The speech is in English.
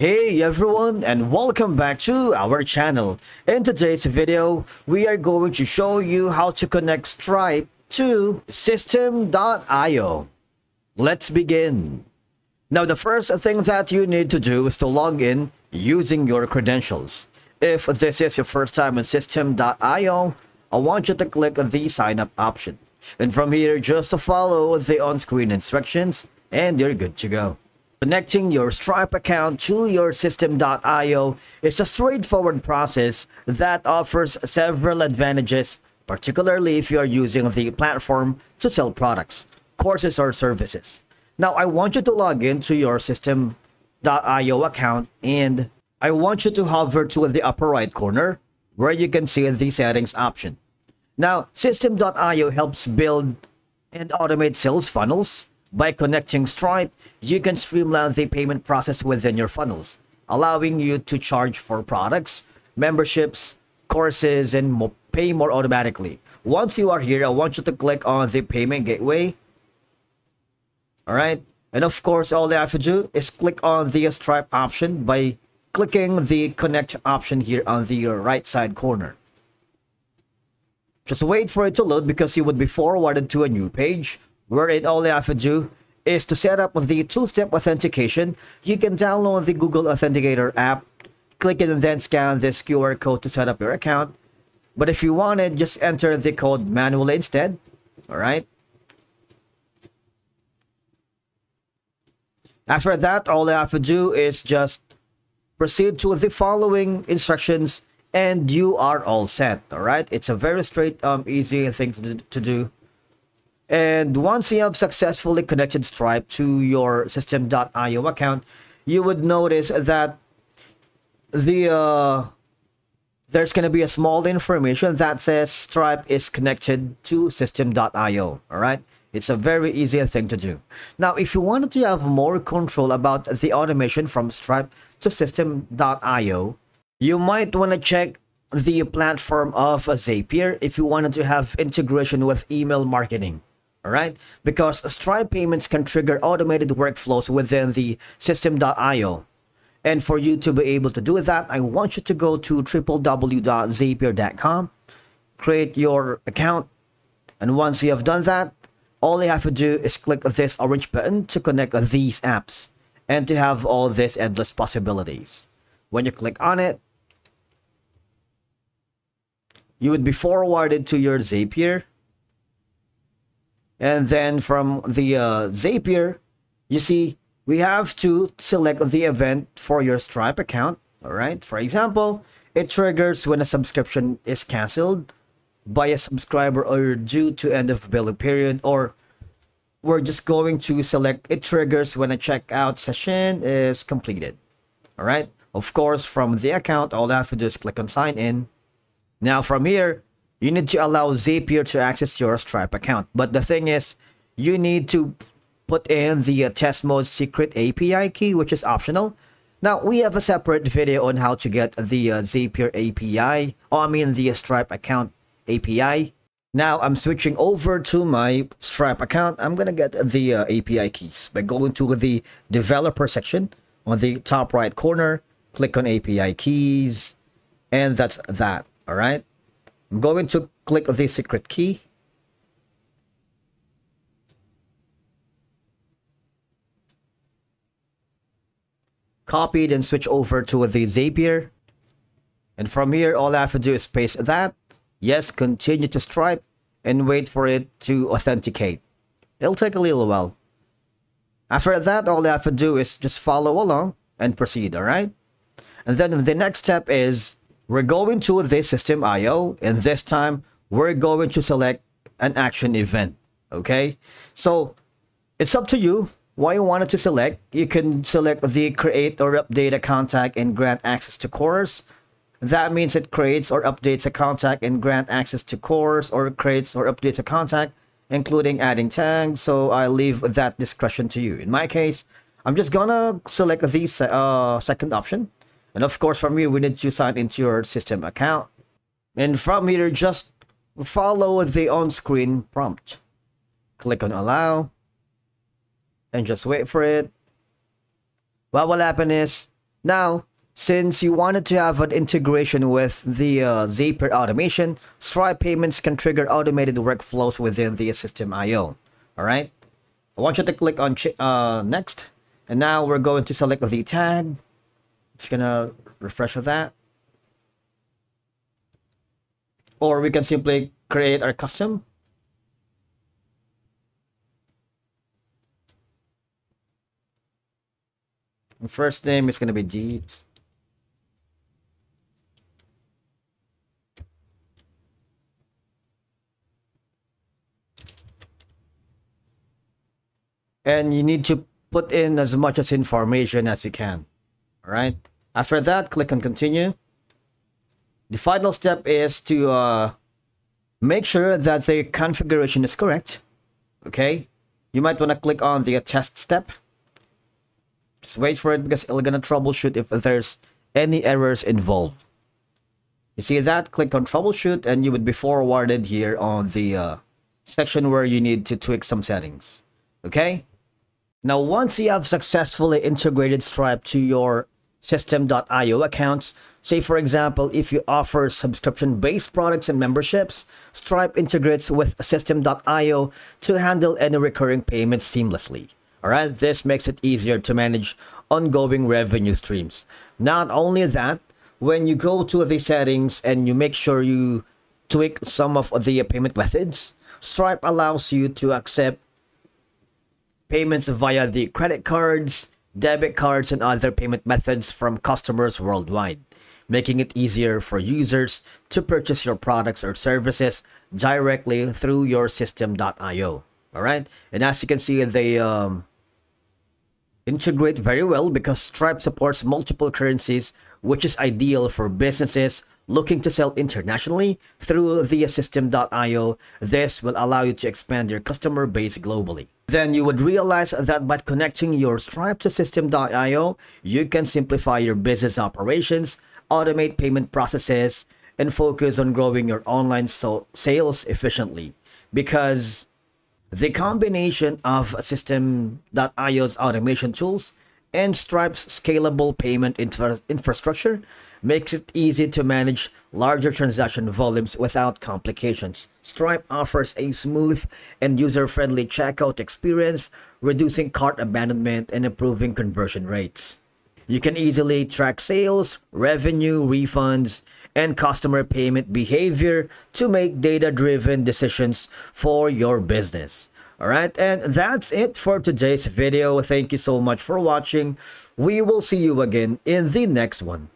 Hey everyone, and welcome back to our channel. In today's video, we are going to show you how to connect Stripe to System.io. Let's begin. Now the first thing that you need to do is to log in using your credentials. If this is your first time in System.io, I want you to click the sign up option. And from here, just follow the on-screen instructions and you're good to go. Connecting your Stripe account to your System.io is a straightforward process that offers several advantages, particularly if you are using the platform to sell products, courses, or services. Now, I want you to log into your System.io account and I want you to hover to the upper right corner where you can see the settings option. Now, System.io helps build and automate sales funnels. By connecting Stripe, you can streamline the payment process within your funnels, allowing you to charge for products, memberships, courses, and pay more automatically. Once you are here, I want you to click on the payment gateway. All right. And of course, all you have to do is click on the Stripe option by clicking the connect option here on the right side corner. Just wait for it to load because you would be forwarded to a new page wherein all you have to do is to set up the two-step authentication. You can download the Google Authenticator app, click it and then scan this QR code to set up your account. But if you wanted, just enter the code manually instead. All right. After that, all you have to do is just proceed to the following instructions and you are all set. All right. It's a very easy thing to do. And once you have successfully connected Stripe to your System.io account, you would notice that there's going to be a small information that says Stripe is connected to System.io. All right. It's a very easy thing to do. Now, if you wanted to have more control about the automation from Stripe to System.io, you might want to check the platform of Zapier if you wanted to have integration with email marketing. All right, because Stripe payments can trigger automated workflows within the System.io. And for you to be able to do that, I want you to go to www.zapier.com, create your account. And once you have done that, all you have to do is click this orange button to connect these apps and to have all these endless possibilities. When you click on it, you would be forwarded to your Zapier. And then from the Zapier, you see, we have to select the event for your Stripe account. All right. For example, it triggers when a subscription is canceled by a subscriber or due to end of billing period, or we're just going to select it triggers when a checkout session is completed. All right. Of course, from the account, all I have to do is click on sign in. Now from here, you need to allow Zapier to access your Stripe account. But the thing is, you need to put in the test mode secret API key, which is optional. Now, we have a separate video on how to get the Zapier API, the Stripe account API. Now, I'm switching over to my Stripe account. I'm going to get the API keys by going to the developer section on the top right corner. Click on API keys, and that's that. All right. I'm going to click the secret key. Copy it and switch over to the Zapier. And from here, all I have to do is paste that. Yes, continue to Stripe and wait for it to authenticate. It'll take a little while. After that, all I have to do is just follow along and proceed, all right? And then the next step is we're going to the System.io, and this time we're going to select an action event. Okay, so it's up to you what you wanted to select. You can select the create or update a contact and grant access to course. That means it creates or updates a contact and grant access to course, or creates or updates a contact, including adding tags. So I leave that discretion to you. In my case, I'm just gonna select the second option. And of course, from here, we need to sign into your System account. And from here, just follow the on-screen prompt. Click on allow. And just wait for it. What will happen is Now, since you wanted to have an integration with the Zapier automation, Stripe payments can trigger automated workflows within the System IO. All right. I want you to click on next. And now we're going to select the tag. Just gonna refresh that. Or we can simply create our custom. The first name is gonna be Jeeves. And you need to put in as much as information as you can. All right. After that, click on continue. The final step is to make sure that the configuration is correct. Okay. You might want to click on the test step. Just wait for it because it's gonna troubleshoot if there's any errors involved. You see that? Click on troubleshoot and you would be forwarded here on the section where you need to tweak some settings. Okay. Now, once you have successfully integrated Stripe to your System.io accounts, say for example, if you offer subscription-based products and memberships, Stripe integrates with System.io to handle any recurring payments seamlessly. Alright, this makes it easier to manage ongoing revenue streams. Not only that, when you go to the settings and you make sure you tweak some of the payment methods, Stripe allows you to accept payments via the credit cards, debit cards, and other payment methods from customers worldwide, making it easier for users to purchase your products or services directly through your System.io. All right, and as you can see, they integrate very well because Stripe supports multiple currencies, which is ideal for businesses looking to sell internationally through the System.io. This will allow you to expand your customer base globally. Then you would realize that by connecting your Stripe to System.io, you can simplify your business operations, automate payment processes, and focus on growing your online sales efficiently. Because the combination of System.io's automation tools and Stripe's scalable payment infrastructure makes it easy to manage larger transaction volumes without complications. Stripe offers a smooth and user-friendly checkout experience, reducing cart abandonment and improving conversion rates. You can easily track sales, revenue, refunds, and customer payment behavior to make data-driven decisions for your business. Alright, and that's it for today's video. Thank you so much for watching. We will see you again in the next one.